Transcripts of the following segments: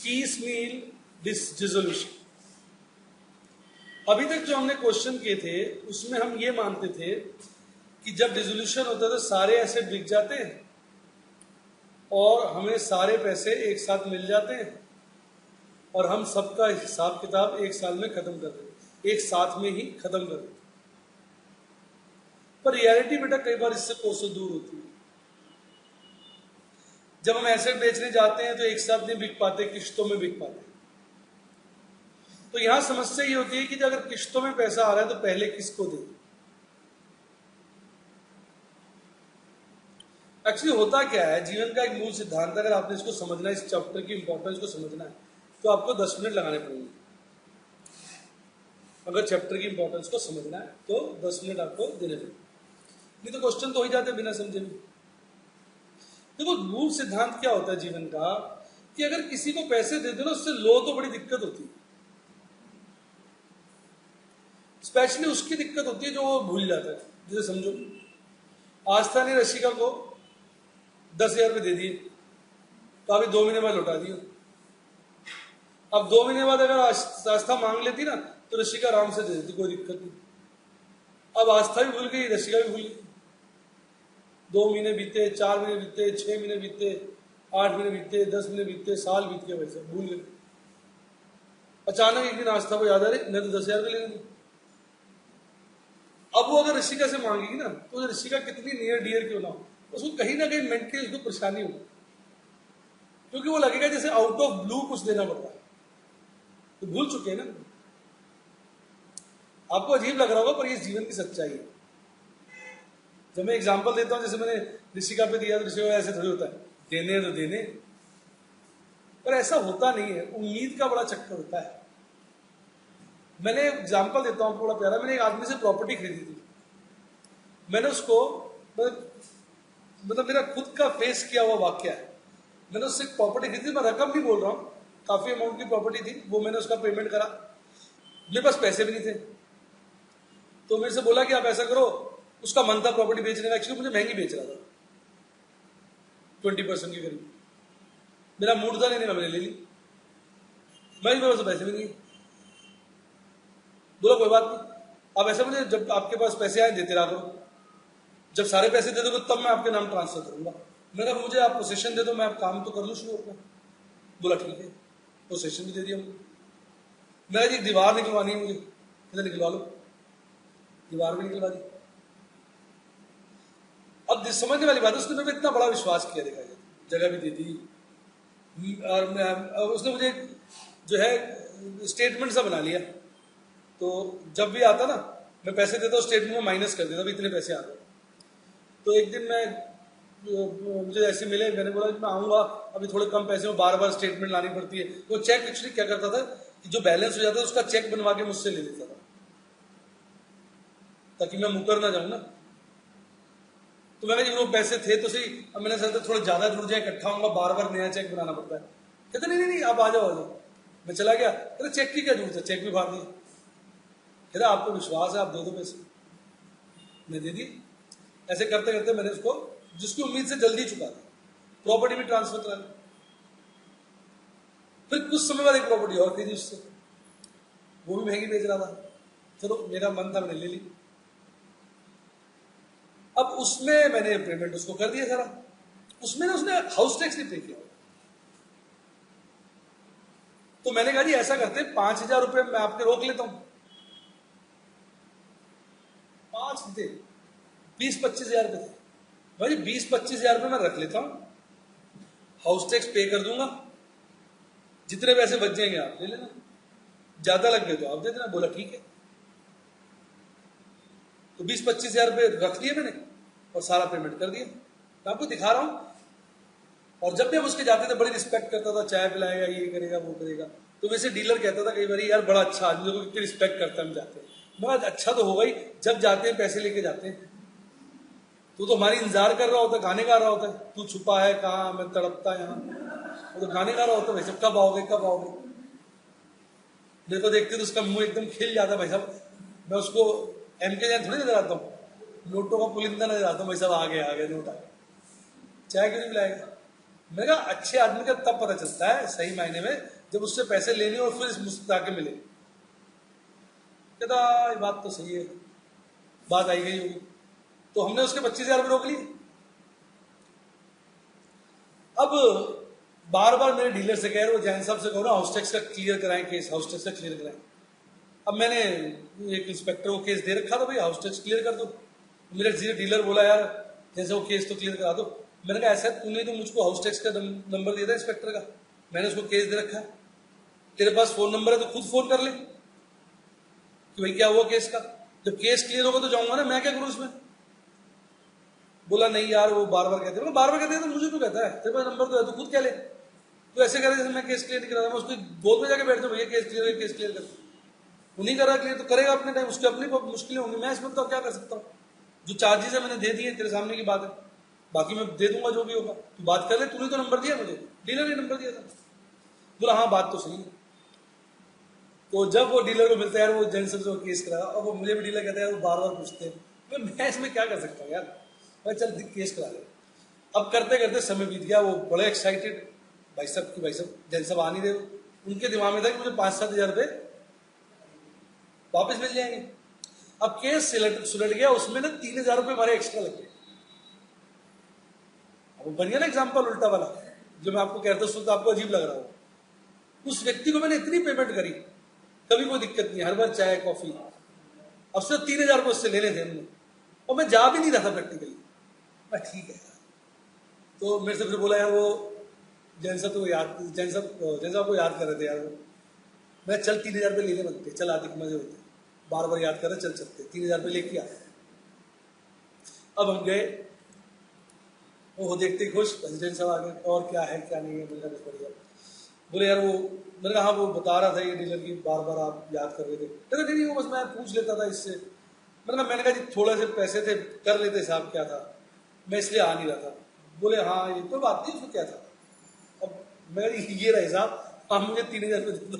piecemeal dissolution। अभी तक जो हमने क्वेश्चन किए थे उसमें हम ये मानते थे कि जब डिसोल्यूशन होता है तो सारे एसेट बिक जाते हैं और हमें सारे पैसे एक साथ मिल जाते हैं और हम सबका हिसाब किताब एक साल में खत्म कर देते, एक साथ में ही खत्म कर देते। पर रियलिटी बेटा कई बार इससे कोसों दूर होती है। जब हम एसेट बेचने जाते हैं तो एक साथ नहीं बिक पाते, किश्तों में बिक पाते। तो यहां समस्या ये होती है कि अगर किश्तों में पैसा आ रहा है तो पहले किसको दें। एक्चुअली होता क्या है, जीवन का एक मूल सिद्धांत, अगर आपने इसको समझना है, इस चैप्टर की इंपॉर्टेंस को समझना है तो आपको 10 मिनट लगाने पड़ेंगे। अगर चैप्टर की इंपॉर्टेंस को समझना है तो 10 मिनट आपको देने पड़ेंगे, नहीं तो क्वेश्चन तो हो ही जाते बिना समझे में। देखो मूल सिद्धांत क्या होता है जीवन का कि अगर किसी को पैसे दे दो ना उससे लो तो बड़ी दिक्कत होती है। स्पेशली उसकी दिक्कत होती है जो वो भूल जाता है। जैसे समझो आस्था ने रशिका को 10,000 रुपये दे दिए तो अभी 2 महीने बाद लौटा दियो। अब 2 महीने बाद अगर आस्था मांग लेती ना तो रशिका आराम से दे देती, कोई दिक्कत नहीं। अब आस्था भी भूल गई, रशिका भी भूल गई। 2 महीने बीते, 4 महीने बीते, 6 महीने बीते, 8 महीने बीते, 10 महीने बीते, साल बीत गए, वैसे भूल गए। अचानक एक दिन आस्था को याद आ रही मैं तो 10,000 रुपये ले लूँ। अब वो अगर ऋषिका से मांगेगी ना तो ऋषिका कितनी नियर डियर क्यों ना हो, उसको कहीं ना कहीं मेंटली उसको परेशानी होगी, क्योंकि वो लगेगा जैसे आउट ऑफ ब्लू कुछ देना पड़ रहा है। तो भूल चुके हैं ना। आपको अजीब लग रहा होगा पर ये जीवन की सच्चाई है। जब मैं एग्जांपल देता हूं, जैसे मैंने ऋषिका पे दिया तो ऋषिका ऐसे थोड़ी होता है, देने तो देने, पर ऐसा होता नहीं है। उम्मीद का बड़ा चक्कर होता है। मैंने एग्जांपल देता हूं थोड़ा प्यारा। मैंने एक आदमी से प्रॉपर्टी खरीदी थी। मैंने उसको मतलब मेरा खुद का फेस किया हुआ वाक्य है। मैंने उससे प्रॉपर्टी खरीदी, मैं रकम नहीं बोल रहा हूँ, काफी अमाउंट की प्रॉपर्टी थी। वो मैंने उसका पेमेंट करा, मेरे पास पैसे भी नहीं थे। तो मेरे से बोला कि आप ऐसा करो, उसका मन था प्रॉपर्टी बेचने का। एक्चुअली मुझे महंगी बेच रहा था, 20% के करीब। मेरा मूड था लेने का, मैंने ले ली। मेरे पास पैसे भी नहीं। बोला कोई बात नहीं, आप ऐसा मुझे जब आपके पास पैसे आए देते रहा करो, जब सारे पैसे दे दोगे तब मैं आपके नाम ट्रांसफर करूंगा। मैंने कहा मुझे आप पोसेशन दे दो, मैं आप काम तो कर लूँ शुरू अपना। बोला ठीक है, पोसेशन भी दे दिया मुझे। मैं जी दीवार निकलवानी है मुझे, कहते निकलवा लो। दीवार भी निकलवा दी। अब समझने वाली बात है, उसने मेरे पे इतना बड़ा विश्वास किया, देखा जाए जगह भी दे दी और उसने मुझे जो है स्टेटमेंट सा बना लिया। तो जब भी आता ना मैं पैसे देता हूँ, स्टेटमेंट में माइनस कर देता, इतने पैसे आ गए। तो एक दिन मुझे ऐसे मिले, मैंने बोला कि मैं आऊँगा, अभी थोड़े कम पैसे में बार बार स्टेटमेंट लानी पड़ती है। वो चेक एक्चुअली क्या करता था कि जो बैलेंस हो जाता है उसका चेक बनवा के मुझसे ले लेता था, ताकि मैं मुकर ना जाऊँ ना। तो मैंने जब वो पैसे थे तो सही, अब मैंने सोचा थोड़ा ज्यादा जुड़ जाए, इकट्ठा होगा, बार बार नया चेक बनाना पड़ता है। कहते नहीं नहीं नहीं आप आ जाओ आ जाओ। मैं चला गया, कहते चेक की क्या जरूरत है, चेक भी फाड़ दिया। कहते आपको विश्वास है, आप दे दो पैसे। मैं दे दी। ऐसे करते करते मैंने उसको जिसकी उम्मीद से जल्दी चुका दिया, प्रॉपर्टी भी ट्रांसफर करा दी। फिर कुछ समय बाद एक प्रॉपर्टी और खरीदी उससे, वो भी महंगी बेच रहा था। चलो मेरा मन था, मैंने ले ली। अब उसमें मैंने पेमेंट उसको कर दिया सारा। उसमें ना उसने हाउस टैक्स नहीं पे किया। तो मैंने कहा जी ऐसा करते 5,000 रुपए मैं आपके रोक लेता हूं। 5 थे, 20-25,000 रुपए थे भाई। 20-25,000 रुपए मैं रख लेता हूं, हाउस टैक्स पे कर दूंगा, जितने पैसे बच जाएंगे आप ले लेना, ज्यादा लग गए तो आप दे देना। बोला ठीक है। तो 20-25,000 रुपए रख लिए मैंने और सारा पेमेंट कर दिया। मैं आपको दिखा रहा हूं। और जब भी हम उसके जाते थे बड़ी रिस्पेक्ट करता था, चाय पिलाएगा, ये करेगा, वो करेगा। तो वैसे डीलर कहता था कई बार यार बड़ा अच्छा आदमी, लोग कितनी रिस्पेक्ट करता है हम जाते हैं। मैं अच्छा तो होगा ही, जब जाते हैं पैसे लेके जाते हैं। तू तो हमारी इंतजार कर रहा होता है, गाने गा रहा होता है, तू छुपा है कहाँ, मैं तड़पता यहाँ। वो तो गाने गा रहा होता है, भाई साहब कब आओगे कब आओगे। मेरे को देखते तो उसका मुंह एकदम खिल जाता, भाई साहब मैं उसको एमके जान थोड़ी नजर आता हूँ, नोटों का पुलिंदा नजर आता हूँ। भाई साहब आ गए नोट आ गए, चाय क्यों नहीं पिलाएगा। मैं कहा अच्छे आदमी का तब पता चलता है सही मायने में जब उससे पैसे लेने और फिर मुस्कुरा के मिले। कहता ये बात तो सही है, बात आई गई होगी। तो हमने उसके 25,000 रुपये रोक लिए। अब बार बार मेरे डीलर से कह रहे, वो जैन साहब से कहो ना हाउस टैक्स का क्लियर कराएं केस, हाउस टैक्स का क्लियर कराएं। अब मैंने एक इंस्पेक्टर को केस दे रखा था, भाई हाउस टैक्स क्लियर कर दो। मेरे डीलर बोला यार जैसे वो केस तो क्लियर करा दो। मैंने कहा ऐसा तूने तो मुझको हाउस टैक्स का नंबर दिया था इंस्पेक्टर का, मैंने उसको केस दे रखा है, तेरे पास फोन नंबर है तो खुद फोन कर ले कि भाई क्या हुआ केस का। जब केस क्लियर होगा तो जाऊंगा ना, मैं क्या करूं इसमें। बोला नहीं यार वो बार बार कहते हैं, बार बार कहते हैं तो मुझे तो कहता है, तेरे पास नंबर तो है तो खुद क्या ले। तो ऐसे करे जैसे मैं केस क्लियर नहीं करा रहा, मैं उसको बोल में जाके बैठ जाऊँ भैया केस क्लियर है, केस क्लियर कर। वो नहीं कर रहा क्लियर तो करेगा अपने टाइम, उसकी अपनी मुश्किलें होंगी, मैं इसमें तो क्या कर सकता हूँ। जो चार्जेस है मैंने दे दिए, तेरे सामने की बात है, बाकी मैं दे दूंगा जो भी होगा, तू बात कर ले, तूने तो नंबर दिया मुझे, डीलर ने नंबर दिया था। बोला हाँ बात तो सही है। तो जब वो डीलर को मिलता है यार वो जैन से केस करा, और वो मुझे भी डीलर कहता है वो बार बार पूछते हैं, मैं इसमें क्या कर सकता हूँ यार, मैं चल केस करा ले। अब करते करते समय बीत गया, वो बड़े एक्साइटेड भाई साहब जैन साहब आ नहीं रहे, उनके दिमाग में था कि मुझे 5-7 हजार रुपये वापस मिल जाएंगे। अब केस सुलट गया, उसमें ना 3,000 रुपये हमारे एक्स्ट्रा लग गए। अब बन गया ना एग्जाम्पल उल्टा वाला, जो मैं आपको कहता हूँ तो आपको अजीब लग रहा हो। उस व्यक्ति को मैंने इतनी पेमेंट करी, कभी कोई दिक्कत नहीं, हर बार चाय कॉफी, अब सिर्फ 3,000 रुपये उससे लेने थे हमने, और मैं जा भी नहीं रहा था प्रैक्टिकली। मैं ठीक है। तो मेरे से फिर बोला यार वो जैन साहब को याद कर रहे थे यार वो, मैं चल 3,000 रुपये लेने बनते, चल आते मजे होते, बार बार याद कर रहे, चल चलते 3,000 रुपये लेके आए। अब हम गए, वो देखते ही खुश, जैन साहब आ गए, और क्या है क्या नहीं है, मिलना कुछ बढ़िया। बोले यार वो, मैंने कहा हाँ वो बता रहा था ये डीलर की बार बार आप याद कर रहे थे। कहते नहीं वो बस मैं पूछ लेता था इससे। मैंने कहा जी थोड़ा से पैसे थे, कर लेते हिसाब क्या था, मैं इसलिए आ नहीं रहा था। बोले हाँ ये तो बात नहीं, उसमें क्या था। अब मैं ये रहा हिसाब, आप मुझे 3,000 रुपये दे दो।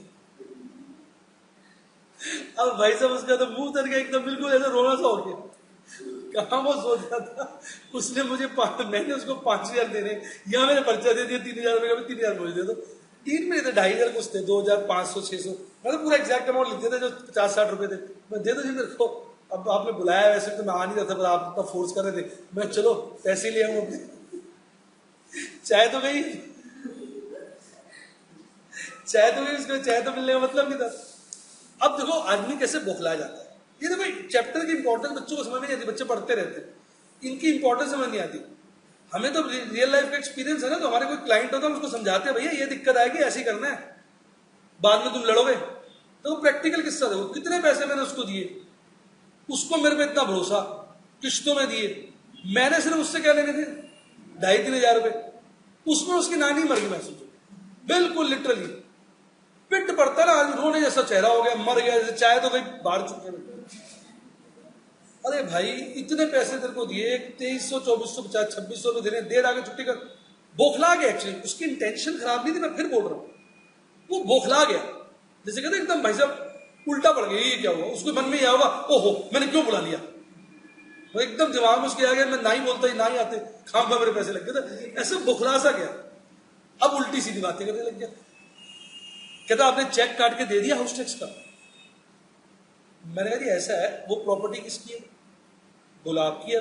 अब भाई साहब उसका तो मुंह तर गया एकदम, बिल्कुल ऐसा रोना सा हो गया। कहाँ वो सोच रहा था, उसने मुझे मैंने उसको 5,000 देने, यहाँ मैंने पर्चा दे दिया 3,000 रुपये का, 3,000 मुझे दे दो। 3 में थे 2,500 कुछ थे, 2,500 600, मतलब पूरा एग्जैक्ट अमाउंट लिख देते जो 50-60 रुपए थे। मैं दे दो जी मेरे को। अब आपने बुलाया, वैसे तो मैं आ नहीं रहा था, पर आप इतना फोर्स कर रहे थे, मैं चलो पैसे ले आऊँ अपने। चाय तो गई, उसको चाय तो मिलने का मतलब नहीं था। अब देखो आदमी कैसे बौखला जाता है। ये देखो चैप्टर की इंपॉर्टेंस बच्चों को समझ में नहीं आती, बच्चे पढ़ते रहते हैं, इनकी इंपॉर्टेंस समझ नहीं आती। हमें तो रियल लाइफ का एक्सपीरियंस है ना, तो हमारे कोई क्लाइंट होता है उसको समझाते हैं भैया ये दिक्कत आएगी, ऐसे ही करना है, बाद में तुम लड़ोगे। तो प्रैक्टिकल किस्सा देखो, कितने पैसे मैंने उसको दिए, उसको मेरे पे इतना भरोसा, किश्तों में दिए, मैंने सिर्फ उससे क्या लेने थे 2,500-3 हजार रुपए, उसमें उसकी नानी मर गई। मैं सोचो बिल्कुल लिटरली पिट पड़ता ना, आज रोने जैसा चेहरा हो गया, मर गया जैसे, चाहे तो भाई बाहर चुके। अरे भाई इतने पैसे तेरे को दिए, 2,300 2,450 2,600 रुपये देने, देर आगे छुट्टी कर, बौखला गया। एक्चुअली उसकी इंटेंशन खराब नहीं थी, मैं फिर बोल रहा हूँ, वो बौखला गया। जैसे कहते एकदम भाई साहब उल्टा पड़ गया, ये क्या हुआ, उसको मन में यह होगा ओहो मैंने क्यों बुला लिया, वो एकदम दिमाग में उसके आ गया मैं ना ही बोलता ही ना ही आते, खाम खा मेरे पैसे लग गए थे, ऐसे बौखला सा गया। अब उल्टी सीधी बातें करने लग गया। कहता आपने चेक काट के दे दिया हाउस टैक्स का। मैंने कहा जी ऐसा है, वो प्रॉपर्टी किसकी है, बोला आपकी है।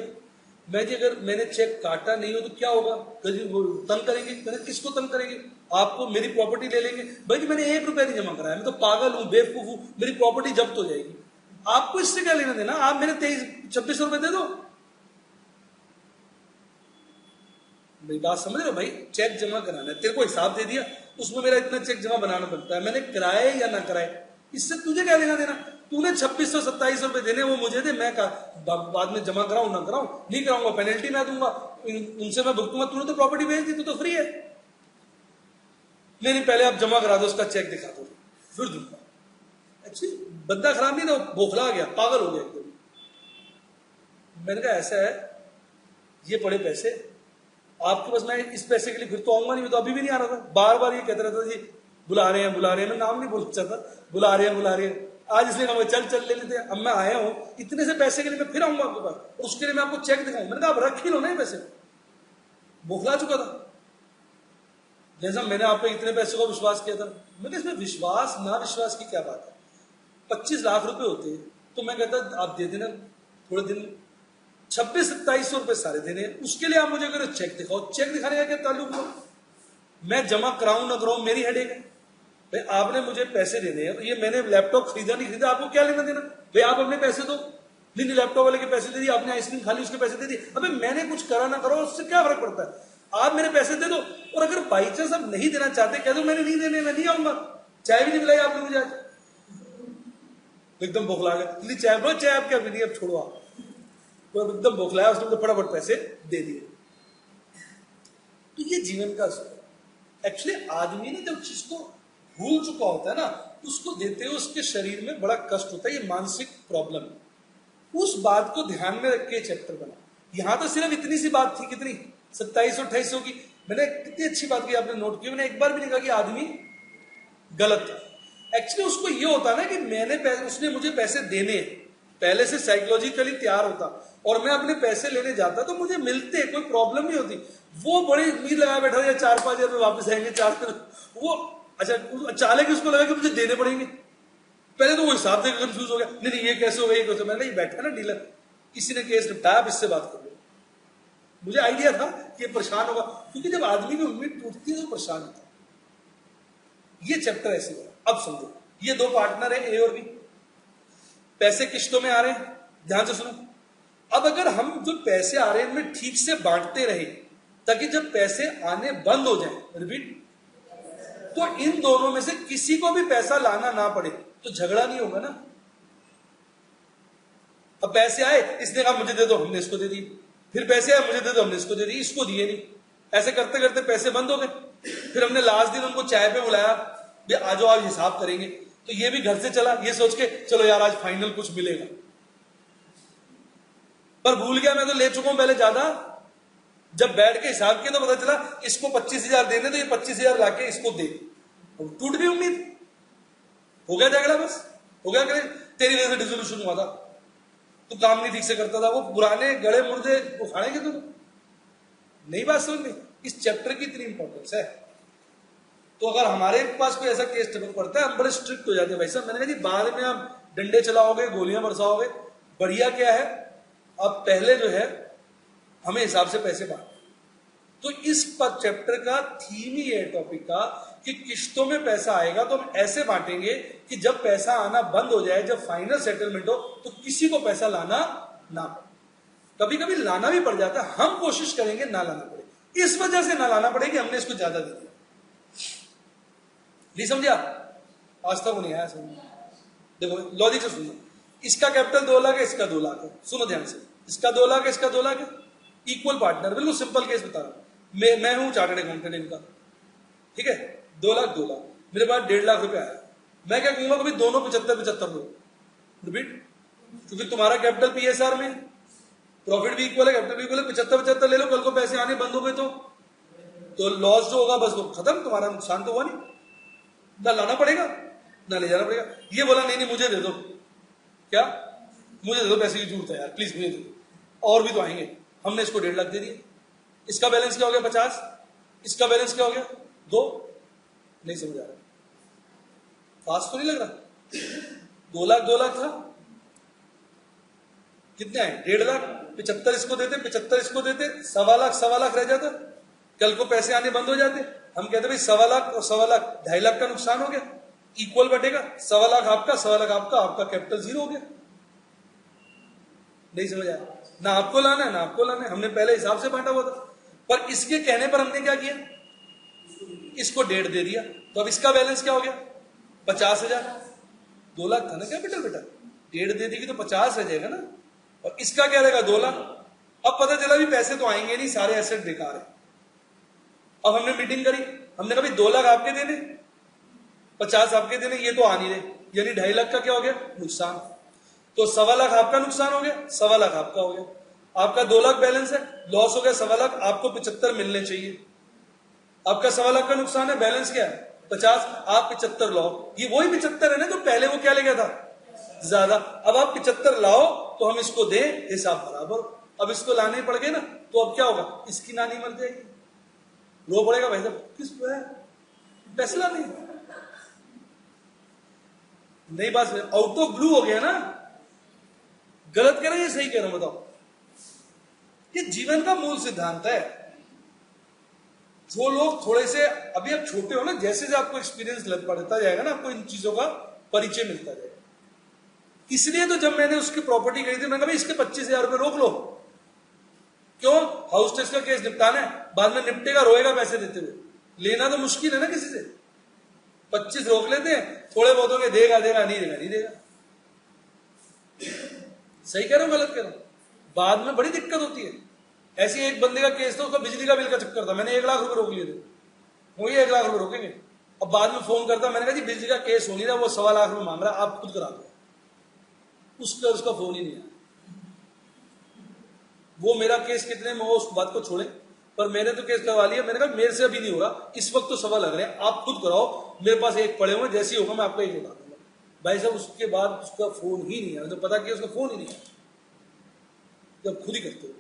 मैं जी अगर मैंने चेक काटा नहीं हो तो क्या होगा, वो तंग करेंगे। मैंने किसको तंग करेंगे, आपको, मेरी प्रॉपर्टी ले लेंगे। भाई जी मैंने 1 रुपया नहीं जमा कराया, मैं तो पागल हूं, बेवकूफ हूं, मेरी प्रॉपर्टी जब्त हो जाएगी, आपको इससे क्या लेना देना, आप मेरे 23-26 रुपए दे दो। मेरी बात समझ रहे हो भाई, चेक जमा कराना है, तेरे को हिसाब दे दिया, उसमें मेरा इतना चेक जमा बनाना पड़ता है, मैंने कराए या ना कराए, इससे तुझे क्या लेना देना। तूने 2,627 रुपए देने, वो मुझे दे, मैं बाद में जमा कराऊं ना कराऊं, नहीं कराऊंगा पेनल्टी मैं दूंगा, उनसे मैं भुगतूंगा, तूने तो प्रॉपर्टी भेज दी, तू तो फ्री है। नहीं पहले आप जमा करा दो, उसका चेक दिखा दो फिर दूंगा। अच्छी बंदा खराब नहीं था, बौखला गया, पागल हो गया एकदम। मैंने कहा ऐसा है, ये पड़े पैसे आपके पास, मैं इस पैसे के लिए फिर तो आऊंगा नहीं, मैं तो अभी भी नहीं आ रहा था, बार बार ये कहता रहता था जी बुला रहे हैं, मैं नाम नहीं बोलना चाहता, बुला रहे हैं। आज इसलिए कहूँगा चल ले लेते हैं। अब मैं आया हूं इतने से पैसे के लिए, मैं फिर आऊंगा आपके पास, उसके लिए मैं आपको चेक दिखाऊंगा। मैंने कहा आप रख ही लो ना पैसे, बौखला चुका था। जैसा मैंने आप पे इतने पैसों का विश्वास किया था, मैंने इसमें विश्वास ना विश्वास की क्या बात है। 25 लाख रुपए होते हैं तो मैं कहता आप दे देना थोड़े दिन, 26-2700 रुपए सारे देने हैं, उसके लिए आप मुझे अगर चेक दिखाओ, चेक दिखाने का क्या ताल्लुक हुआ, मैं जमा कराऊं ना कराऊं मेरी हेडेक है भाई। आपने मुझे पैसे देने हैं, ये मैंने लैपटॉप खरीदा नहीं खरीदा, आपको क्या लेना देना भाई, आप अपने पैसे दो। नहीं लैपटॉप वाले के पैसे दे दिए, आपने आइसक्रीम खा ली उसके पैसे दे दिए, अबे मैंने कुछ करा ना करो उससे क्या फर्क पड़ता है, आप मेरे पैसे दे दो। और अगर बाई चांस आप नहीं देना चाहते कह दो मैंने नहीं देने, मैं नहीं आऊंगा, चाय भी नहीं पिलाई आपने मुझे आज, एकदम बौखला गया, नहीं चाय बो, चाय आप क्या पीनी, अब छोड़ो आप, तो एकदम बौखलाया उसने, तो फटाफट पैसे दे दिए। तो ये जीवन का एक्चुअली आदमी ने जब चीज को भूल चुका होता है ना, उसको देते हुए उसके शरीर में बड़ा कष्ट होता है, ये मानसिक प्रॉब्लम है। उस बात को ध्यान में रख के चैप्टर बना। यहां तो सिर्फ इतनी सी बात थी, कितनी 2700-2800 की, मैंने कितनी अच्छी बात की आपने नोट की, मैंने एक बार भी नहीं कहा कि आदमी गलत था। एक्चुअली उसको ये होता ना कि मैंने उसने मुझे पैसे देने, पहले से साइकोलॉजिकली तैयार होता और मैं अपने पैसे लेने जाता तो मुझे मिलते, कोई प्रॉब्लम नहीं होती। वो बड़ी उम्मीद लगा बैठा था 4-5 हजार वापस आएंगे 4 वो अच्छा अचानक उसको लगा कि मुझे देने पड़ेंगे। पहले तो वो हिसाब देकर कंफ्यूज हो गया, नहीं ये कैसे हो गया, ये कैसे, मैंने ये बैठा ना डीलर, किसी ने केस निपटाया, अब इससे बात कर लो। मुझे आइडिया था कि ये परेशान होगा, क्योंकि जब आदमी की उम्मीद टूटती है तो परेशान होता है। ये चैप्टर ऐसे हुआ। अब समझो, ये दो पार्टनर है ए और बी, पैसे किश्तों में आ रहे हैं, ध्यान से सुनो। अब अगर हम जो पैसे आ रहे हैं इनमें ठीक से बांटते रहे ताकि जब पैसे आने बंद हो जाए, रिपीट, तो इन दोनों में से किसी को भी पैसा लाना ना पड़े तो झगड़ा नहीं होगा ना। अब पैसे आए, इसने कहा मुझे दे दो, हमने इसको दे दिए, फिर पैसे आए मुझे दे दो, हमने इसको दे दिए, इसको दिए नहीं, ऐसे करते करते पैसे बंद हो गए। फिर हमने लास्ट दिन उनको चाय पे बुलाया, आ जाओ आज हिसाब करेंगे, तो ये भी घर से चला ये सोच के चलो यार आज फाइनल कुछ मिलेगा, पर भूल गया मैं तो ले चुका हूं पहले ज्यादा। जब बैठ के हिसाब किया तो पता चला इसको 25,000 देने, तो ये 25,000 लाके इसको दे, टूट गई उम्मीद, हो गया झगड़ा, बस हो गया। तेरी वजह से डिसोल्यूशन हुआ था, तू काम नहीं ठीक से करता था, वो पुराने गड़े मुर्दे उखाड़ेंगे तुम, नहीं बात समझ में। इस चैप्टर की इतनी इंपॉर्टेंस है। तो अगर हमारे पास कोई ऐसा केस टेबल पड़ता है हम बड़े स्ट्रिक्ट हो जाते हैं भाई साहब। मैंने कहा जी बाद में आप डंडे चलाओगे, गोलियां बरसाओगे, बढ़िया क्या है अब पहले जो है हमें हिसाब से पैसे बांट। तो इस पर चैप्टर का थीम ही है टॉपिक का कि किश्तों में पैसा आएगा तो हम ऐसे बांटेंगे कि जब पैसा आना बंद हो जाए, जब फाइनल सेटलमेंट हो तो किसी को पैसा लाना ना पड़े। कभी कभी लाना भी पड़ जाता है, हम कोशिश करेंगे ना लाना पड़े, इस वजह से ना लाना पड़े कि हमने इसको ज्यादा दे दिया। नहीं समझा? आज तक नहीं आया समझ। देखो लॉजिक से सुनो, इसका कैपिटल 2 लाख है, इसका 2 लाख है, सुनो ध्यान से, इसका 2 लाख है, इसका 2 लाख है, इक्वल पार्टनर, बिल्कुल सिंपल केस बता रहा हूं। मैं हूं चार्टर्ड अकाउंटेंट इनका, ठीक है, 2 लाख 2 लाख, मेरे पास 1.5 लाख रुपए आया, मैं क्या कहूंगा कभी दोनों 75-75 लो, रिपीट, क्योंकि तुम्हारा कैपिटल पीएसआर में, प्रॉफिट भी इक्वल है, कैपिटल भी इक्वल है, 75-75 ले लो, कल को पैसे आने बंद हो गए तो लॉस जो होगा बस वो खत्म, तुम्हारा नुकसान तो हुआ नहीं, ना लाना पड़ेगा ना ले जाना पड़ेगा। ये बोला नहीं नहीं मुझे दे दो, क्या मुझे दे दो, पैसे की जरूरत है यार प्लीज मुझे दे दो, और भी तो आएंगे, हमने इसको 1.5 लाख दे दिए। इसका बैलेंस क्या हो गया 50, इसका बैलेंस क्या हो गया 2, नहीं समझ आ रहा, फास्ट तो नहीं लग रहा। 2 लाख 2 लाख था, कितने आए 1.5 लाख, 75 इसको देते, 75 इसको देते, 1.25 लाख रह जाता, कल को पैसे आने बंद हो जाते, हम कहते भाई 1.25 लाख और 1.25 लाख 2.5 लाख का नुकसान हो गया, इक्वल बटेगा, 1.25 लाख आपका 1.25 लाख आपका, आपका कैपिटल 0 हो गया। नहीं समझ आया, ना आपको लाना है ना आपको लाना है, हमने पहले हिसाब से बांटा हुआ था, पर इसके कहने पर हमने क्या किया, इसको 1.5 दे दिया, तो अब इसका बैलेंस क्या हो गया 50,000, 2 लाख था ना कैपिटल बेटा, 1.5 दे देगी तो 50 रह जाएगा ना, और इसका क्या रहेगा 2 लाख। अब पता चला भी पैसे तो आएंगे नहीं, सारे एसेट बेकार है। अब हमने मीटिंग करी, हमने कहा भाई 2 लाख आपके देने, 50 आपके देने, ये तो आ नहीं रहे, यानी 2.5 लाख का क्या हो गया नुकसान, तो 1.25 लाख आपका नुकसान हो गया, 1.25 लाख आपका हो गया, आपका 2 लाख बैलेंस है, लॉस हो गया 1.25 लाख, आपको 75 मिलने चाहिए, आपका 1.25 लाख का नुकसान है, बैलेंस क्या है 50, आप 75 लाओ, ये वही 75 है ना, तो पहले वो क्या ले गया था ज्यादा, अब आप 75 लाओ तो हम इसको दें, हिसाब बराबर। अब इसको लाने पड़ गए ना, तो अब क्या होगा, इसकी नानी मर जाएगी, रो पड़ेगा भाई साहब, किस पे फैसला नहीं बात, आउट ऑफ ब्लू हो गया ना, गलत कह रहे हैं सही कह रहा हूं बताओ। ये जीवन का मूल सिद्धांत है। जो लोग थोड़े से अभी आप छोटे हो ना, जैसे जैसे आपको एक्सपीरियंस बढ़ता जाएगा ना, आपको इन चीजों का परिचय मिलता जाएगा। इसलिए तो जब मैंने उसकी प्रॉपर्टी खरीदी थी, मैंने कहा इसके 25,000 रुपए रोक लो। क्यों? हाउस टैक्स का केस निपटाना है, बाद में निपटेगा, रोएगा पैसे देते हुए। लेना तो मुश्किल है ना किसी से। 25 रोक लेते हैं, थोड़े बहुत होंगे देगा देगा, नहीं देगा नहीं देगा। सही कह रहा हूं गलत कह रहा हूं? बाद में बड़ी दिक्कत होती है। ऐसे एक बंदे का केस था, उसका बिजली का बिल का चक्कर था, मैंने 1 लाख रुपए रोक लिए थे। वो ये 1 लाख रुपए रोकेंगे। अब बाद में फोन करता, मैंने कहा जी बिजली का केस हो नहीं रहा, वो 1.25 लाख रुपए मांग रहा, आप खुद करा दो। उसका फोन ही नहीं आया। वो मेरा केस कितने में हो उस बात को छोड़े, पर मैंने तो केस करवा लिया। मैंने कहा मेरे से अभी नहीं होगा, इस वक्त तो सवा लग रहे हैं, आप खुद कराओ, मेरे पास एक पड़े हुए, जैसे ही होगा मैं आपको एक बता दूंगा। भाई साहब उसके बाद उसका फोन ही नहीं आया, तो पता किया उसका फोन ही नहीं आया, जब खुद ही करते हो।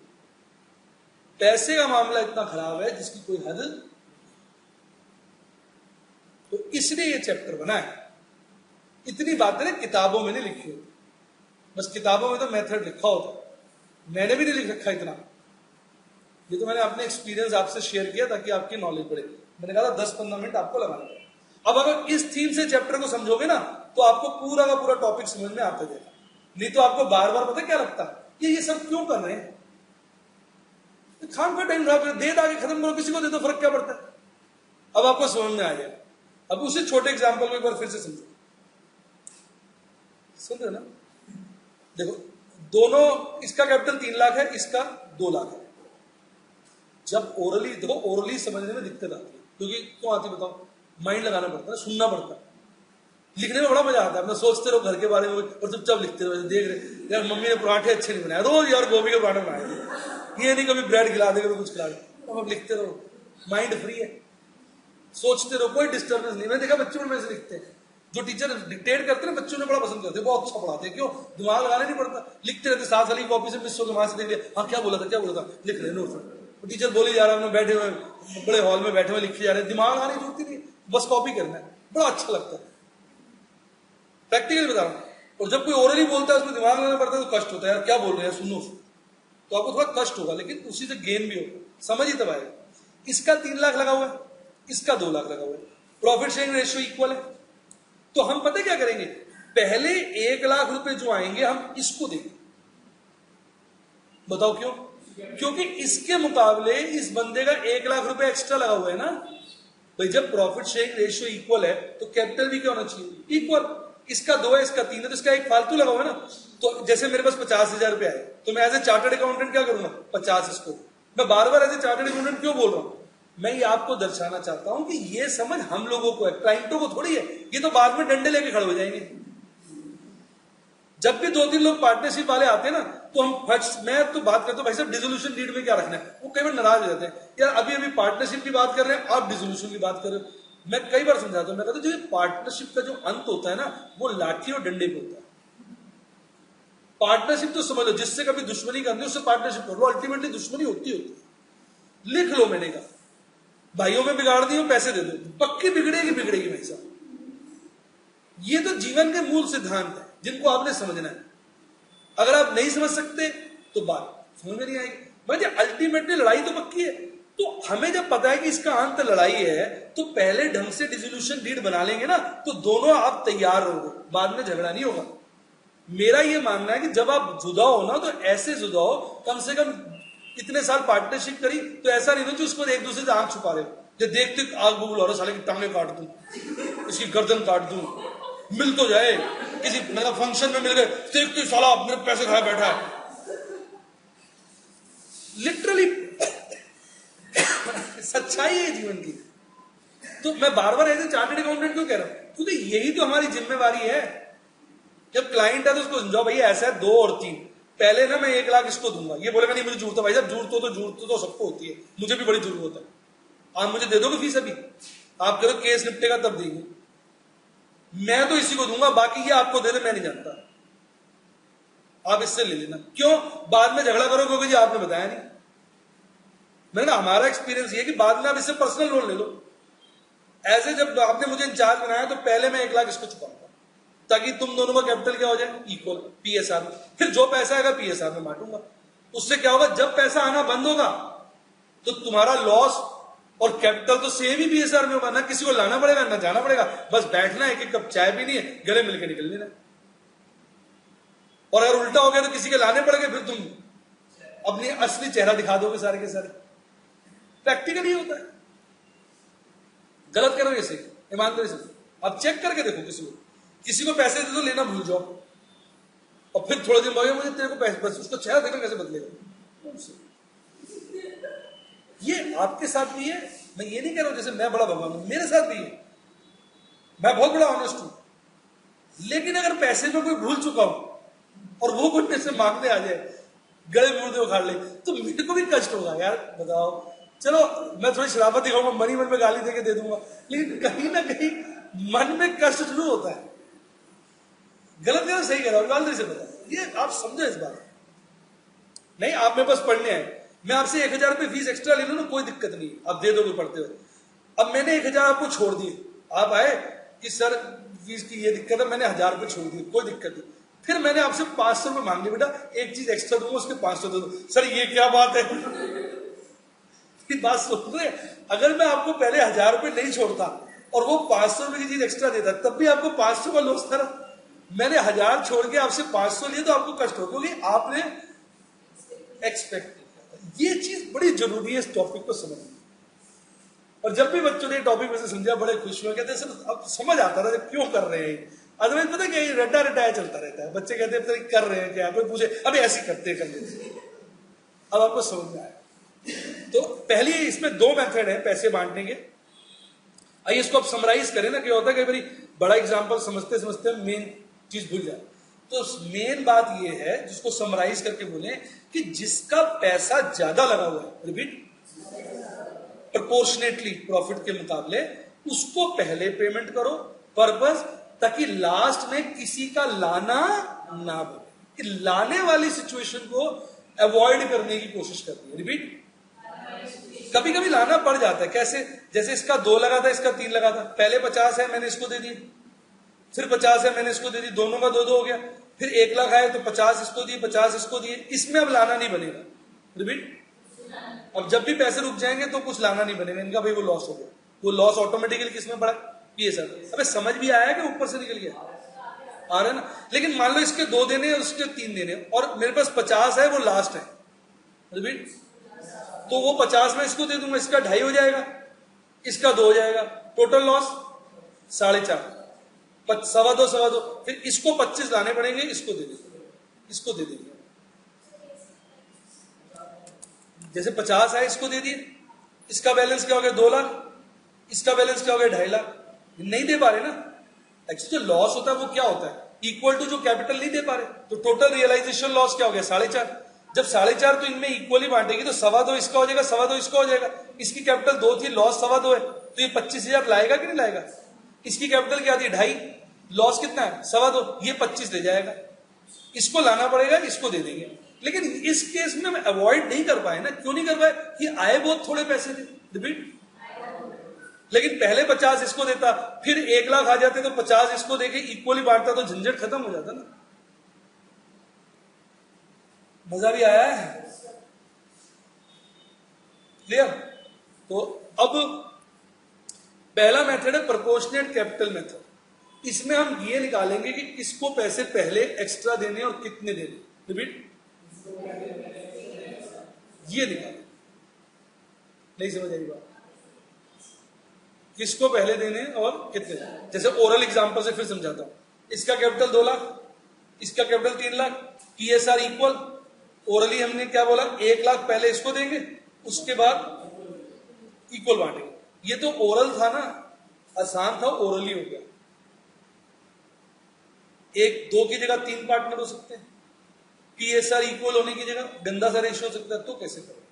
पैसे का मामला इतना खराब है जिसकी कोई हद। तो इसलिए ये चैप्टर बना है। इतनी बातें किताबों में नहीं लिखी होती, बस किताबों में तो मेथड लिखा होता, मैंने भी नहीं लिख रखा इतना। ये तो मैंने अपने एक्सपीरियंस आपसे शेयर किया ताकि आपकी नॉलेज बढ़े। मैंने कहा 10-15 मिनट आपको लगाना पड़ेगा। अब अगर इस थीम से चैप्टर को समझोगे ना, तो आपको पूरा का पूरा टॉपिक समझ में आता जाएगा। नहीं तो आपको बार बार पता क्या लगता है, ये सब क्यों कर रहे हैं, खान का टाइम दे दागे खत्म करो, किसी को दे दो, फर्क क्या पड़ता है। अब आपको समझ में आ जाएगा। अब उसी छोटे एग्जाम्पल को एक बार फिर से समझो, सुन रहे ना? देखो दोनों, इसका कैपिटल 3 लाख है, इसका 2 लाख है। जब ओरली, देखो ओरली समझने में दिक्कत आती है, क्योंकि क्यों आती है बताओ? माइंड लगाना पड़ता है, सुनना पड़ता है। लिखने में बड़ा मजा आता है, अपना सोचते रहो घर के बारे में और चुपचाप लिखते रहो। देख रहे यार मम्मी ने पराठे अच्छे नहीं बनाए, रोज यार गोभी के पराठे बनाए थे, ये नहीं कभी ब्रेड खिला दे, कभी कुछ खिला दे। अब लिखते रहो, माइंड फ्री है, सोचते रहो, कोई डिस्टर्बेंस नहीं। मैंने देखा बच्चों में से लिखते हैं, जो टीचर डिक्टेट करते हैं ना, बच्चों ने बड़ा पसंद करते हैं, बहुत अच्छा पढ़ाते हैं। क्यों? दिमाग लगाना नहीं पड़ता, लिखते रहते। 7 साल की कॉपी से मिस हो के वहां से देख लिया, हाँ क्या बोला था क्या बोला था, लिख रहे नोट। टीचर बोली जा रहा है, बैठे हुए बड़े हॉल में बैठे हुए लिखे जा रहे हैं, दिमाग लगाने की जरूरत ही नहीं, बस कॉपी करना है। बड़ा अच्छा लगता है, प्रैक्टिकल बता रहा हूं। और जब कोई ओरली बोलता है उसमें दिमाग लगाना पड़ता है तो कष्ट होता है, यार क्या बोल रहे हैं सुनो, तो आपको थोड़ा कष्ट होगा, लेकिन उसी से गेन भी होगा, समझ ही तब आएगा। इसका 3 लाख लगा हुआ है, इसका 2 लाख लगा हुआ है, प्रॉफिट शेयरिंग रेशियो इक्वल है। तो हम पता क्या करेंगे, पहले 1 लाख रुपए जो आएंगे हम इसको देंगे। बताओ क्यों? क्योंकि इसके मुकाबले इस बंदे का 1 लाख रुपए एक्स्ट्रा लगा हुआ है ना भाई। जब प्रॉफिट शेयरिंग रेशियो इक्वल है तो कैपिटल भी क्या होना चाहिए? इक्वल। इसका 2 है, इसका 3 है, तो इसका 1 फालतू लगा हुआ है ना। तो जैसे मेरे पास 50,000 रुपए आए, तो मैं एज ए चार्टर्ड अकाउंटेंट क्या करूंगा? 50 इसको। मैं बार बार एज ए चार्टर्ड अकाउंटेंट क्यों बोल रहा हूं? मैं ये आपको दर्शाना चाहता हूं कि ये समझ हम लोगों को है, क्लाइंटों को थोड़ी है। ये तो बाद में डंडे लेके खड़े हो जाएंगे। जब भी 2-3 लोग पार्टनरशिप वाले आते हैं ना, तो मैं तो बात करता हूं भाई साहब डिसोल्यूशन डीड में क्या रखना है। वो कई बार नाराज हो जाते हैं, यार अभी पार्टनरशिप की बात कर रहे हैं, आप डिसोल्यूशन की बात कर रहे हो। मैं कई बार समझाता हूं, मैं कहता हूं जो पार्टनरशिप का जो अंत होता है ना, वो लाठी और डंडे पे होता है। पार्टनरशिप तो समझ लो, जिससे कभी दुश्मनी करनी है उससे पार्टनरशिप कर लो, अल्टीमेटली दुश्मनी होती है। लिख लो, मैंने कहा भाइयों में बिगाड़ दी हो, पैसे दे दो, पक्की बिगड़ेगी बिगड़ेगी भाई साहब। ये तो जीवन के मूल सिद्धांत है जिनको आपने समझना है। अगर आप नहीं समझ सकते तो बात समझ में नहीं आएगी। भाई अल्टीमेटली लड़ाई तो पक्की है, तो हमें जब पता है कि इसका अंत लड़ाई है, तो पहले ढंग से डिसोल्यूशन डीड बना लेंगे ना, तो दोनों आप तैयार रहोगे, बाद में झगड़ा नहीं होगा। मेरा ये मानना है कि जब आप जुदाओ ना, तो ऐसे जुदाओ, कम से कम इतने साल पार्टनरशिप करी, तो ऐसा नहीं हो कि उसको एक दूसरे से आंख छुपा रहे हो। जब देखते आग बबूल हो रहा, साले की टांगे काट दूं, इसकी गर्दन काट दूं, मिल तो जाए किसी मतलब फंक्शन में मिल गए, देखते साला मेरे पैसे खाए बैठा है। लिटरली सच्चाई है जीवन की। तो मैं बार बार ऐसे चार्टर्ड अकाउंटेंट क्यों कह रहा हूं? क्योंकि यही तो हमारी जिम्मेवारी है। जब क्लाइंट है तो उसको समझाओ भैया ऐसा है 2 और 3, पहले ना मैं 1 लाख इसको दूंगा। ये बोलेगा नहीं मुझे जरूरत है। भाई साहब जरूरत तो सबको होती है, मुझे भी बड़ी जरूरत है। आप मुझे दे दोगे फीस अभी? आप करो केस निपटेगा तब देंगे, मैं तो इसी को दूंगा, बाकी ये आपको दे दे मैं नहीं जानता, आप इससे ले लेना। क्यों? बाद में झगड़ा करो क्योंकि जी आपने बताया नहीं। मैंने कहा हमारा एक्सपीरियंस ये कि बाद में आप इससे पर्सनल लोन ले लो। ऐसे जब आपने मुझे इंचार्ज बनाया तो पहले मैं 1 लाख इसको चुकाऊंगा, ताकि तुम दोनों का कैपिटल क्या हो जाए, इक्वल पीएसआर में। फिर जो पैसा आएगा पीएसआर में बांटूंगा। उससे क्या होगा, जब पैसा आना बंद होगा तो तुम्हारा लॉस और कैपिटल तो सेम ही पीएसआर में होगा। ना किसी को लाना पड़ेगा ना जाना पड़ेगा, बस बैठना है, एक कप चाय पीनी है, गले मिलके निकल लेना। और अगर उल्टा हो गया तो किसी के लाने पड़ेंगे, फिर तुम अपनी असली चेहरा दिखा दोगे सारे के सारे। प्रैक्टिकली होता है। गलत करो ऐसे, ईमानदारी से अब चेक करके देखो। किसी को पैसे दे दो, लेना भूल जाओ, और फिर थोड़े दिन बाद मुझे तेरे को पैसे, बस उसका चेहरा देखना कैसे बदलेगा। ये आपके साथ भी है, मैं ये नहीं कह रहा हूं जैसे मैं बड़ा भगवान हूं, मेरे साथ भी है। मैं बहुत बड़ा ऑनेस्ट हूं, लेकिन अगर पैसे में कोई भूल चुका हूं और वो कोई मेरे से मांगने आ जाए, गले मुर्दे उखाड़ ले, तो मेरे को भी कष्ट होगा यार। बताओ, चलो मैं थोड़ी शराबत दिखाऊंगा, मनी मन में गाली देके दे दूंगा, लेकिन कहीं ना कहीं मन में कष्ट जरूर होता है। गलत गलत सही कह रहा हूं, ईमानदारी से बता, ये आप समझो इस बात। नहीं, आप मेरे पास पढ़ने आए, मैं आपसे 1000 रुपये फीस एक्स्ट्रा ले लूं ना, कोई दिक्कत नहीं, आप दे दोगे पढ़ते हुए। अब मैंने 1000 आपको छोड़ दिए, आप आए कि सर फीस की ये दिक्कत है, मैंने 1000 रुपये छोड़ दिए, कोई दिक्कत नहीं। फिर मैंने आपसे 500 रुपये मांग लिए, बेटा एक चीज एक्स्ट्रा दूंगा, उसके 500 दे दो। सर ये क्या बात है? बात सुन रहे, अगर मैं आपको पहले 1000 रुपये नहीं छोड़ता और वो 500 रुपये की चीज एक्स्ट्रा देता, तब भी आपको 500 का लॉस था। मैंने 1000 छोड़ के आपसे 500 लिए, तो आपको कष्ट हो, क्योंकि आपने एक्सपेक्ट किया। ये चीज बड़ी जरूरी है इस टॉपिक को समझना। और जब भी बच्चों ने टॉपिक में से समझा, बड़े खुश हुए, कहते सर अब समझ आता था क्यों कर रहे हैं। अदरवाइज पता क्या, रट्टा रटाया चलता रहता है। बच्चे कहते हैं कर रहे हैं क्या, कोई पूछे अभी ऐसे करते हैं, कर लेते। अब आपको समझ में आया। तो पहली इसमें 2 मेथड है पैसे बांटने के। आइए इसको अब समराइज करें ना। क्या होता है, कई बार बड़ा एग्जांपल समझते समझते मेन चीज भूल जाए। तो मेन बात ये है, जिसको समराइज करके बोले, कि जिसका पैसा ज्यादा लगा हुआ है, रिपीट, प्रोपोर्शनेटली प्रॉफिट के मुकाबले, उसको पहले पेमेंट करो। पर्पस, ताकि लास्ट में किसी का लाना ना बने। लाने वाली सिचुएशन को अवॉइड करने की कोशिश करती है। रिपीट, कभी कभी लाना पड़ जाता है। कैसे? जैसे इसका 2 लगा था, इसका 3 लगा था। पहले 50 है, मैंने इसको दे दी, फिर 50 है, मैंने इसको दे दी, दोनों का 2-2 हो गया। फिर 1 लाख आए तो 50 इसको दिए, 50 इसको दिए। इसमें अब लाना नहीं बनेगा। रिपीट, अब जब भी पैसे रुक जाएंगे तो कुछ लाना नहीं बनेगा इनका, भाई वो लॉस हो गया। वो लॉस ऑटोमेटिकली किसमें पड़ा? पीएसआर। अबे समझ भी आया कि ऊपर से निकल गया? आ रहा है ना। लेकिन मान लो इसके 2 देने और उसके 3 देने, और मेरे पास 50 है, वो लास्ट है। रिपीट, तो वो 50 में इसको दे दूंगा, इसका 2.5 हो जाएगा, इसका 2 हो जाएगा, टोटल लॉस 4.5, 2.25, फिर इसको 25 लाने पड़ेंगे, इसको दे देंगे, इसको दे देंगे। जैसे 50 है, इसको दे दिए, इसका बैलेंस क्या हो गया? 2 लाख, इसका बैलेंस क्या हो गया? 2.5 लाख। नहीं दे पा रहे ना। एक्चुअली जो लॉस होता है वो क्या होता है? इक्वल टू जो कैपिटल नहीं दे पा रहे, तो टोटल रियलाइजेशन लॉस क्या हो गया? 4.5। जब 4.5 तो इनमें इक्वली बांटेगी तो 2.25 इसका हो जाएगा, 2.25 इसका हो जाएगा। इसकी कैपिटल 2 थी, लॉस 2.25 है, तो ये 25,000 लाएगा कि नहीं लाएगा? इसकी कैपिटल क्या थी? 2.5, लॉस कितना है? 2.25, ये 25 ले जाएगा। इसको लाना पड़ेगा, इसको दे देंगे। लेकिन इस केस में हम अवॉइड नहीं कर पाए ना। क्यों नहीं कर पाए? कि आए बहुत थोड़े पैसे थे। रिपीट, लेकिन पहले 50 इसको देता, फिर 1 लाख आ जाते तो 50 इसको देके इक्वली बांटता, तो झंझट खत्म हो जाता ना। मजा भी आया है? क्लियर? तो अब पहला मेथड है प्रोपोर्शनेट कैपिटल मेथड। इसमें हम ये निकालेंगे कि किसको पैसे पहले एक्स्ट्रा देने और कितने देने। रिपीट, ये निकालें। नहीं समझ आई बात? किसको पहले देने और कितने। जैसे ओरल एग्जांपल से फिर समझाता हूं। इसका कैपिटल 2 लाख, इसका capital 3 lakh, PSR equal. Orally हमने क्या बोला? 1 लाख पहले इसको देंगे, उसके बाद इक्वल बांटेंगे। ये तो ओरल था ना, आसान था, ओरली हो गया। 1-2 की जगह 3 पार्टनर हो सकते हैं। पीएसआर इक्वल होने की जगह गंदा सा रेशियो हो सकता है, तो कैसे करें?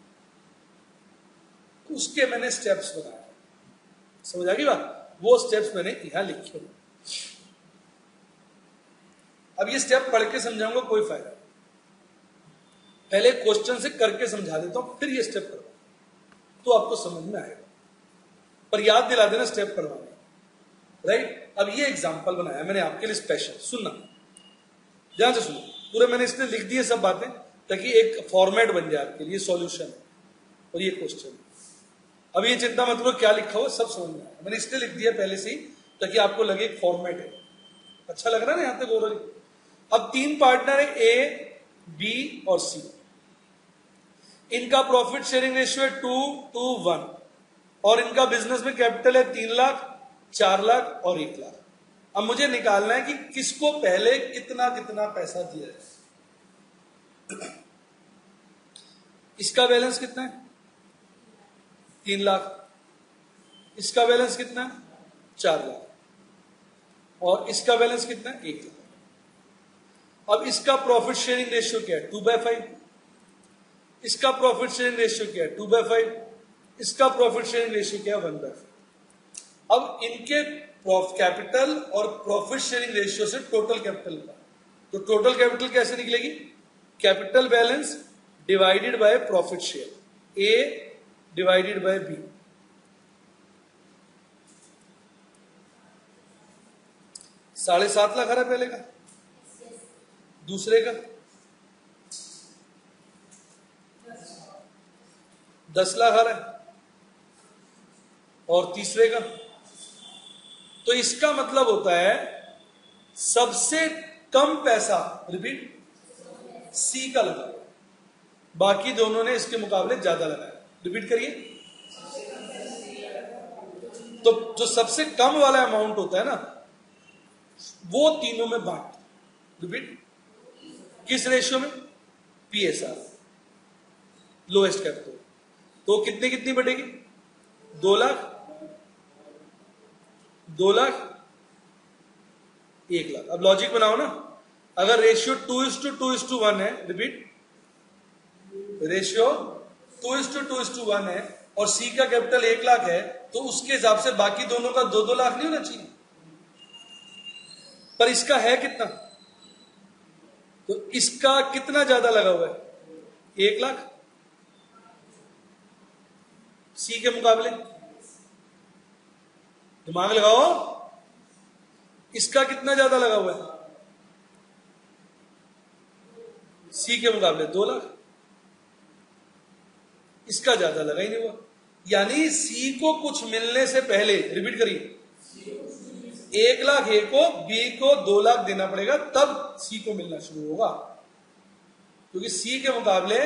तो उसके मैंने स्टेप्स बनाए। समझ आ गई बात? वो स्टेप्स मैंने यहां लिखे। अब ये स्टेप पढ़ के समझाऊंगा, कोई फायदा। पहले क्वेश्चन से करके समझा देता हूं, फिर ये स्टेप करो। तो आपको समझ में आएगा, पर याद दिला देना स्टेप करवाने, राइट। अब ये एग्जाम्पल बनाया मैंने आपके लिए स्पेशल, सुनना ध्यान से सुनो पूरे, मैंने इसलिए लिख दिए सब बातें ताकि एक फॉर्मेट बन जाए आपके लिए, सॉल्यूशन है और ये क्वेश्चन। अब ये चिंता मत करो क्या लिखा हो, सब समझ में आया, मैंने इसलिए लिख दिया पहले से ही ताकि आपको लगे एक फॉर्मेट है। अच्छा लग रहा है ना यहां तक ओरली। अब 3 पार्टनर है, ए बी और सी, इनका प्रॉफिट शेयरिंग रेशियो है 2:1 और इनका बिजनेस में कैपिटल है 3 लाख, 4 लाख और 1 लाख। अब मुझे निकालना है कि किसको पहले कितना कितना पैसा दिया है। इसका बैलेंस कितना है 3 लाख, इसका बैलेंस कितना है 4 लाख और इसका बैलेंस कितना है 1 लाख। अब इसका प्रॉफिट शेयरिंग रेशियो क्या है 2/5, इसका प्रॉफिट शेयरिंग रेशियो क्या है 2/5, इसका प्रॉफिट शेयरिंग रेशियो क्या है 1/5। अब इनके कैपिटल और प्रॉफिट शेयरिंग रेशियो से टोटल कैपिटल का, तो टोटल कैपिटल कैसे निकलेगी, capital balance divided by profit share, A divided by B. $7.5 lakh आ रहा है पहले का, दूसरे का 10 लाख आ रहा है और तीसरे का। तो इसका मतलब होता है सबसे कम पैसा, रिपीट, सी का लगा, बाकी दोनों ने इसके मुकाबले ज्यादा लगाया। रिपीट करिए, तो जो सबसे कम वाला अमाउंट होता है ना वो तीनों में बांट, रिपीट, किस रेशियो में, पीएसआर, लोएस्ट कैपिटल। तो कितने कितनी बढ़ेगी 2 लाख, 2 लाख, 1 लाख। अब लॉजिक बनाओ ना, अगर रेशियो 2:2:1 है, रिपीट, रेशियो 2:2:1 है और सी का कैपिटल 1 लाख है, तो उसके हिसाब से बाकी दोनों का 2-2 लाख नहीं होना चाहिए, पर इसका है कितना, तो इसका कितना ज्यादा लगा हुआ है 1 लाख सी के मुकाबले। दिमाग लगाओ, इसका कितना ज्यादा लगा हुआ है सी के मुकाबले 2 लाख, इसका ज्यादा लगा ही नहीं हुआ। यानी सी को कुछ मिलने से पहले, रिपीट करिए, 1 लाख ए को, बी को 2 लाख देना पड़ेगा, तब सी को मिलना शुरू होगा, क्योंकि सी के मुकाबले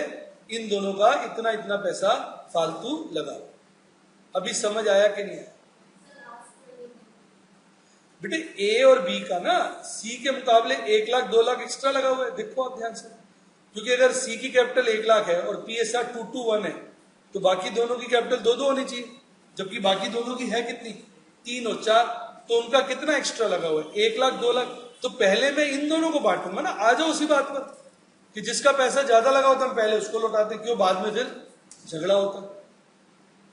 इन दोनों का इतना इतना पैसा फालतू लगा। अभी समझ आया कि नहीं आया बेटे? ए और बी का ना सी के मुकाबले 1 लाख 2 लाख एक्स्ट्रा लगा हुआ है, देखो आप ध्यान से, क्योंकि अगर सी की कैपिटल 1 लाख है और पीएसआर 2:1 है, तो बाकी दोनों की कैपिटल 2-2 होनी चाहिए, जबकि बाकी दोनों की है कितनी 3 और 4, तो उनका कितना एक्स्ट्रा लगा हुआ है 1 लाख 2 लाख। तो पहले मैं इन दोनों को बांटूंगा ना, आ जाओ उसी बात पर कि जिसका पैसा ज्यादा लगा होता हम पहले उसको लौटाते, क्यों बाद में फिर झगड़ा होता।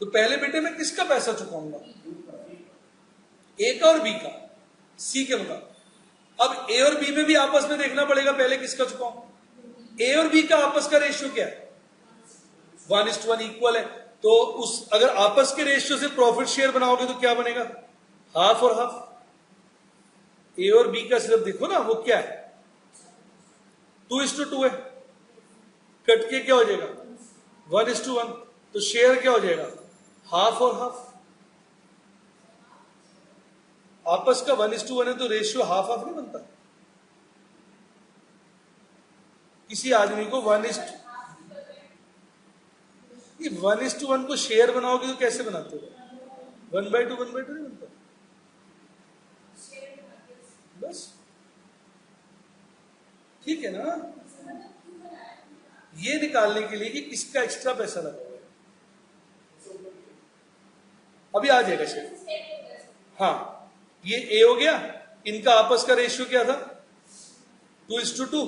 तो पहले बेटे मैं किसका पैसा चुकाऊंगा, ए का और बी का, सी के मुकाबले। अब ए और बी में भी आपस में देखना पड़ेगा पहले किसका चुकाऊं। ए और बी का आपस का रेशियो क्या है 1:1 इक्वल है, तो उस अगर आपस के रेशियो से प्रॉफिट शेयर बनाओगे तो क्या बनेगा, हाफ और हाफ। ए और बी का सिर्फ देखो ना वो क्या है 2:2 है, कट के क्या हो जाएगा 1:1, तो शेयर क्या हो जाएगा हाफ और हाफ। आपस का 1:1 है तो रेशियो हाफ हाफ नहीं बनता। किसी आदमी को 1:1 को शेयर बनाओगे तो कैसे बनाते हो 1/2 1/2 नहीं बनता, बस ठीक है ना। ये निकालने के लिए कि किसका एक्स्ट्रा पैसा लगा हुआ है, अभी आ जाएगा शेयर। हाँ, ये ए हो गया, इनका आपस का रेशियो क्या था 2:2,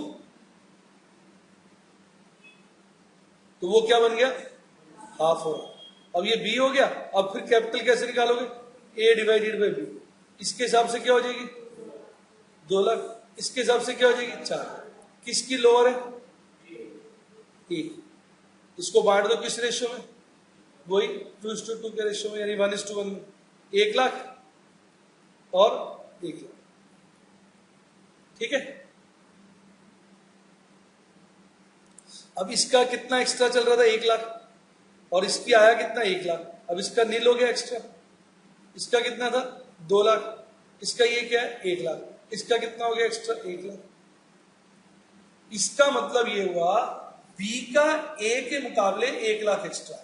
तो वो क्या बन गया हाफ हो रहा। अब ये बी हो गया, अब फिर कैपिटल कैसे निकालोगे ए डिवाइडेड बाई बी, इसके हिसाब से क्या हो जाएगी 2 लाख, इसके हिसाब से क्या हो जाएगी 4। किसकी लोअर है ए, इसको बांट दो किस रेशियो में वही 2:2 के रेशियो में, यानी 1:1 में 1 लाख और 1 लाख। ठीक है, अब इसका कितना एक्स्ट्रा चल रहा था 1 लाख, और इसकी आया कितना 1 लाख। अब इसका नील हो गया एक्स्ट्रा, इसका कितना था 2 लाख, इसका ये क्या है 1 लाख, इसका कितना हो गया एक्स्ट्रा 1 लाख। इसका मतलब ये हुआ बी का ए के मुकाबले 1 लाख एक्स्ट्रा।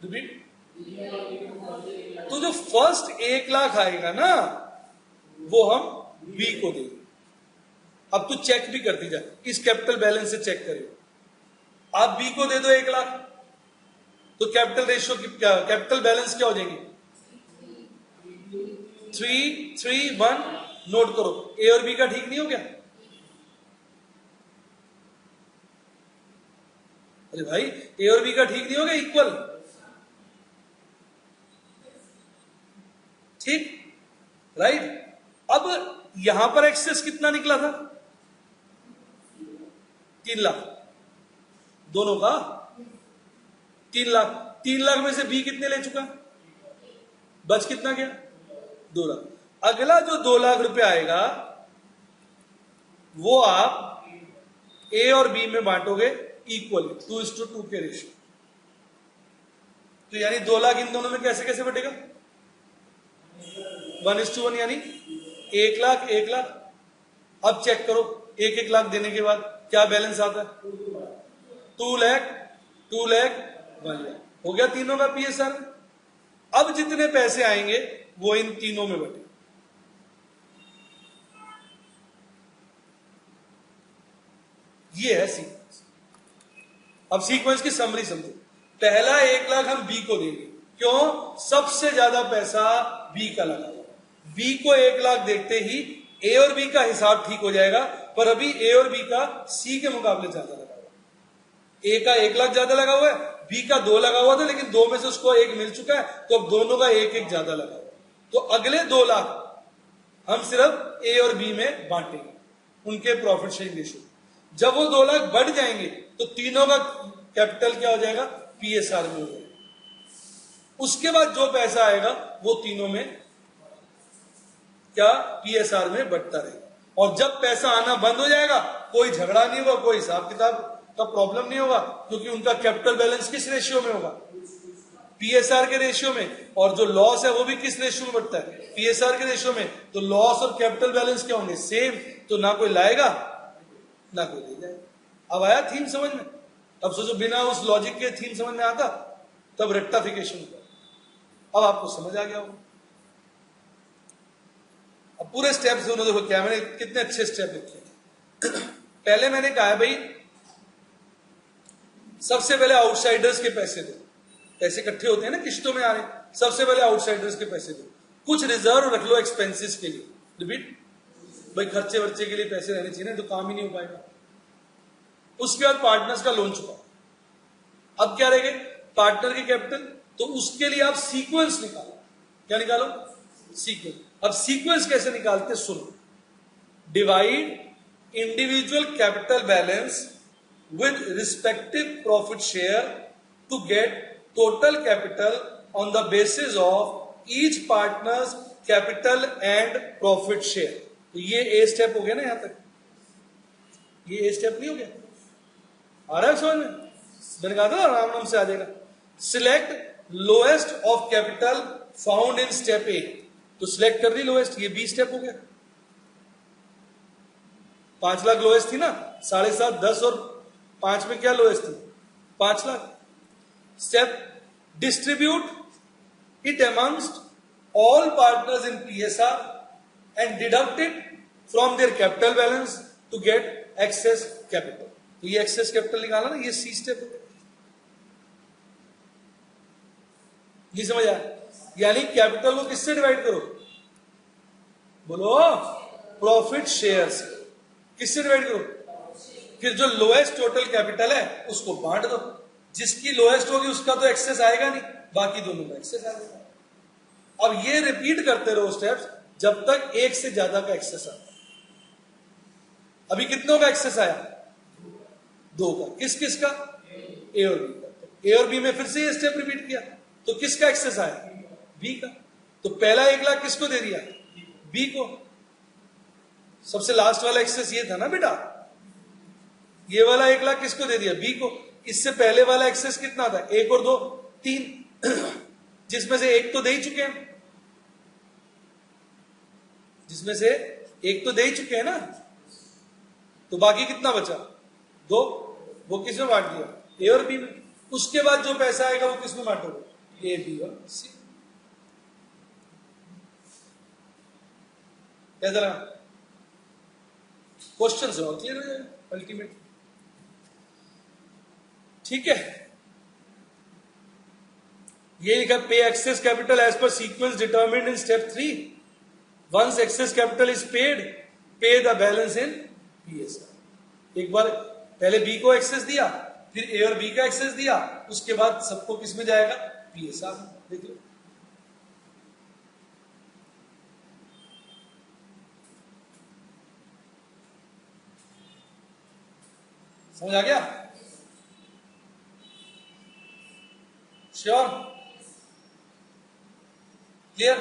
रिपीट, तो जो फर्स्ट 1 लाख आएगा ना वो हम बी को देंगे। अब तू चेक भी करती जा, इस कैपिटल बैलेंस से चेक करिए। आप बी को दे दो 1 लाख, तो कैपिटल रेशियो कैपिटल बैलेंस क्या हो जाएंगे 3, 3, 1। नोट करो, ए और बी का ठीक नहीं हो गया? अरे भाई, ए और बी का ठीक नहीं हो गया इक्वल? ठीक, राइट। अब यहां पर एक्सेस कितना निकला था 3 लाख, दोनों का 3 लाख। 3 लाख में से बी कितने ले चुका, बच कितना गया 2 लाख। अगला जो 2 लाख रुपए आएगा वो आप ए और बी में बांटोगे इक्वल 2:2 के रेशियो। तो यानी 2 लाख इन दोनों में कैसे कैसे बटेगा 1:1, यानी 1 लाख 1 लाख। अब चेक करो 1-1 लाख देने के बाद क्या बैलेंस आता है 2 लाख 2 लाख 1 लाख। हो गया तीनों का पीएसआर। अब जितने पैसे आएंगे वो इन तीनों में बटे। ये है सीक्वेंस। अब सीक्वेंस की समरी समझो। पहला 1 लाख हम बी को देंगे, क्यों? सबसे ज्यादा पैसा बी का लगा हुआ। बी को 1 लाख देखते ही ए और बी का हिसाब ठीक हो जाएगा, पर अभी ए और बी का सी के मुकाबले ज्यादा लगा हुआ। ए का 1 लाख ज्यादा लगा हुआ है, बी का 2 लगा हुआ था, लेकिन 2 में से उसको 1 मिल चुका है, तो अब दोनों का 1-1 ज्यादा लगा हुआ। तो अगले 2 लाख हम सिर्फ ए और बी में बांटेंगे उनके प्रॉफिट शेयरिंग रेशियो। जब वो 2 लाख बढ़ जाएंगे तो तीनों का कैपिटल क्या हो जाएगा पीएसआर में हो जाएगा। उसके बाद जो पैसा आएगा वो तीनों में क्या पीएसआर में बढ़ता रहेगा। और जब पैसा आना बंद हो जाएगा कोई झगड़ा नहीं होगा, कोई हिसाब किताब का प्रॉब्लम नहीं होगा, क्योंकि उनका कैपिटल बैलेंस किस रेशियो में होगा पीएसआर के रेशियो में। और जो लॉस है वो भी किस रेशियो में बढ़ता है पीएसआर के रेशियो में। तो लॉस और कैपिटल बैलेंस क्या होंगे सेम। तो ना कोई लाएगा ना कोई ले जाएगा। अब आया थीम समझ में? अब सोचो बिना उस लॉजिक के थीम समझ में आता तब रेक्टिफिकेशन होगा। अब आपको समझ आ गया होगा। अब पूरे स्टेप सुनो, देखो क्या मैंने कितने अच्छे स्टेप लिखे। पहले मैंने कहा है भाई सबसे पहले आउटसाइडर्स के पैसे दो। पैसे इकट्ठे होते हैं ना किश्तों में आ रहे, सबसे पहले आउटसाइडर्स के पैसे दो। कुछ रिजर्व रख लो एक्सपेंसेस के लिए। रिपीट, भाई खर्चे वर्चे के लिए पैसे रहने चाहिए ना, तो काम ही नहीं हो पाएगा। उसके बाद पार्टनर्स का लोन चुकाओ। अब क्या रहेगा पार्टनर के कैपिटल, तो उसके लिए आप सीक्वेंस निकालो। क्या निकालो सीक्वेंस। अब सीक्वेंस कैसे निकालते सुनो। Divide individual capital balance with respective profit share to get total capital on the basis of each partner's capital and profit share। तो ये ए स्टेप हो गया ना यहां तक। ये ए स्टेप नहीं हो गया? आ रहा है समझ में? मैंने कहा था आराम नाम से आ जाएगा। Select lowest of capital found in step A. तो सिलेक्ट कर दी लोएस्ट, ये बी स्टेप हो गया। 5 लाख लोएस्ट थी ना, 7.5, 10 और 5 में क्या लोएस्ट थी 5 lakh. Step distribute it amongst all partners in PSR and deduct it from their capital balance to get excess capital. तो ये एक्सेस कैपिटल निकाला ना, ये सी स्टेप हो गया। ये समझ आया? यानी कैपिटल को किससे डिवाइड करो बोलो प्रॉफिट शेयर से। किससे डिवाइड करो? फिर जो लोएस्ट टोटल कैपिटल है उसको बांट दो। जिसकी लोएस्ट होगी उसका तो एक्सेस आएगा नहीं, बाकी दोनों का एक्सेस आएगा। अब ये रिपीट करते रहो स्टेप्स जब तक एक से ज्यादा का एक्सेस आता। अभी कितनों का एक्सेस आया 2 का। किस किस का? ए और बी का। ए और बी में फिर से ये स्टेप रिपीट किया। तो किसका एक्सेस आया? बी का। तो पहला 1 लाख किसको दे दिया? बी को। सबसे लास्ट वाला एक्सेस ये था ना बेटा, ये वाला 1 लाख किसको दे दिया? बी को। इससे पहले वाला एक्सेस कितना था? 1 और 2 3, जिसमें से एक तो दे ही चुके हैं, जिसमें से एक तो दे ही चुके हैं ना, तो बाकी कितना बचा? 2। वो किसमें बांट दिया? ए और बी में। उसके बाद जो पैसा आएगा वो किसमें बांटोगे? ए, बी और सी। क्या जरा क्वेश्चन से और क्लियर हो जाएगा अल्टीमेट। ठीक है, ये लिखा पे excess capital as per sequence determined in step 3। Once excess capital is paid, pay the balance in PSR. एक बार पहले बी को एक्सेस दिया, फिर ए और बी का एक्सेस दिया, उसके बाद सबको किस में जाएगा? पीएसआर। देख लो, समझ आ गया? श्योर? क्लियर?